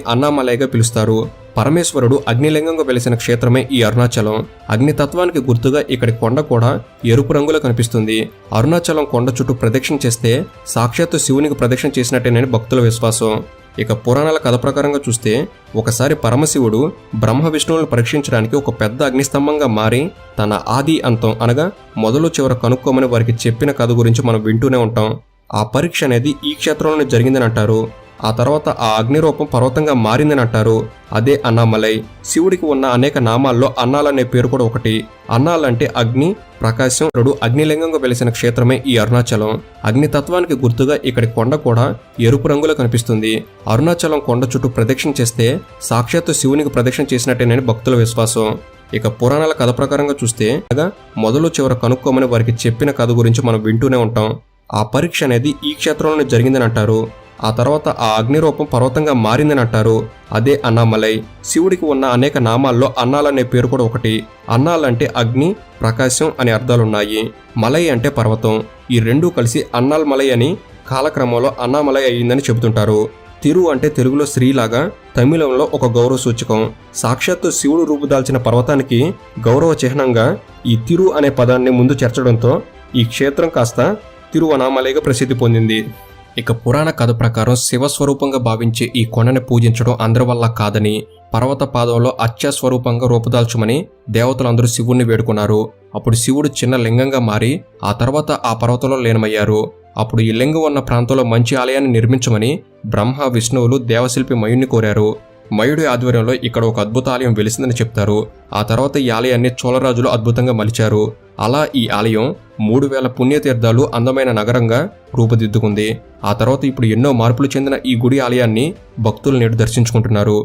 అన్నామలైగా పిలుస్తారు. పరమేశ్వరుడు అగ్నిలింగంగా వెలిసిన క్షేత్రమే ఈ అరుణాచలం. అగ్నితత్వానికి గుర్తుగా ఇక్కడి కొండ కూడా ఎరుపు రంగులో కనిపిస్తుంది. అరుణాచలం కొండ చుట్టూ ప్రదక్షిణ చేస్తే సాక్షాత్తు శివునికి ప్రదక్షిణ చేసినట్టేనని భక్తుల విశ్వాసం. ఇక పురాణాల కథ ప్రకారంగా చూస్తే ఒకసారి పరమశివుడు బ్రహ్మ విష్ణువులను పరీక్షించడానికి ఒక పెద్ద అగ్నిస్తంభంగా మారి తన ఆది అంతం అనగా మొదలు చివర కనుక్కోమని వారికి చెప్పిన కథ గురించి మనం వింటూనే ఉంటాం. ఆ పరీక్ష అనేది ఈ క్షేత్రంలోనే జరిగిందని అంటారు. ఆ తర్వాత ఆ అగ్నిరూపం పర్వతంగా మారిందని అంటారు. అదే అన్నామలై. శివుడికి ఉన్న అనేక నామాల్లో అన్నాలనే పేరు కూడా ఒకటి. అన్నాలంటే అగ్ని, ప్రకాశం. అగ్నిలింగంగా వెలిసిన క్షేత్రమే ఈ అరుణాచలం. అగ్నితత్వానికి గుర్తుగా ఇక్కడి కొండ కూడా ఎరుపు రంగులో కనిపిస్తుంది. అరుణాచలం కొండ చుట్టూ ప్రదక్షిణ చేస్తే సాక్షాత్తు శివునికి ప్రదక్షిణ చేసినట్టేనని భక్తుల విశ్వాసం. ఇక పురాణాల కథ ప్రకారంగా చూస్తే మొదలు చివర కనుక్కోమని వారికి చెప్పిన కథ గురించి మనం వింటూనే ఉంటాం. ఆ పరీక్ష అనేది ఈ క్షేత్రంలోనే జరిగిందని అంటారు. ఆ తర్వాత ఆ అగ్నిరూపం పర్వతంగా మారిందని అంటారు. అదే అన్నామలై. శివుడికి ఉన్న అనేక నామాల్లో అన్నాలనే పేరు కూడా ఒకటి. అన్నాలంటే అగ్ని, ప్రకాశం అనే అర్థాలున్నాయి. మలై అంటే పర్వతం. ఈ రెండూ కలిసి అన్నాల్మలై అని కాలక్రమంలో అన్నామలై అయ్యిందని చెబుతుంటారు. తిరు అంటే తెలుగులో శ్రీలాగా, తమిళంలో ఒక గౌరవ సూచకం. సాక్షాత్తు శివుడు రూపుదాల్చిన పర్వతానికి గౌరవ చిహ్నంగా ఈ తిరు అనే పదాన్ని ముందు చేర్చడంతో ఈ క్షేత్రం కాస్త తిరువనామలైగా ప్రసిద్ధి పొందింది. ఇక పురాణ కథ ప్రకారం శివస్వరూపంగా భావించే ఈ కొండని పూజించడం అందరి వల్ల కాదని, పర్వత పాదంలో అత్యస్వరూపంగా రూపుదాల్చమని దేవతలందరూ శివుణ్ణి వేడుకున్నారు. అప్పుడు శివుడు చిన్న లింగంగా మారి ఆ తర్వాత ఆ పర్వతంలో లీనమయ్యారు. అప్పుడు ఈ లింగం ఉన్న ప్రాంతంలో మంచి ఆలయాన్ని నిర్మించమని బ్రహ్మ, విష్ణువులు దేవశిల్పి మయుణ్ణి కోరారు. మయుడి ఆధ్వర్యంలో ఇక్కడ ఒక అద్భుత ఆలయం వెలిసిందని చెప్తారు. ఆ తర్వాత ఈ ఆలయాన్ని చోళరాజులు అద్భుతంగా మలిచారు. అలా ఈ ఆలయం 3000 పుణ్యతీర్థాలు అందమైన నగరంగా రూపుదిద్దుకుంది. ఆ తర్వాత ఇప్పుడు ఎన్నో మార్పులు చెందిన ఈ గుడి ఆలయాన్ని భక్తులు నేడు దర్శించుకుంటున్నారు.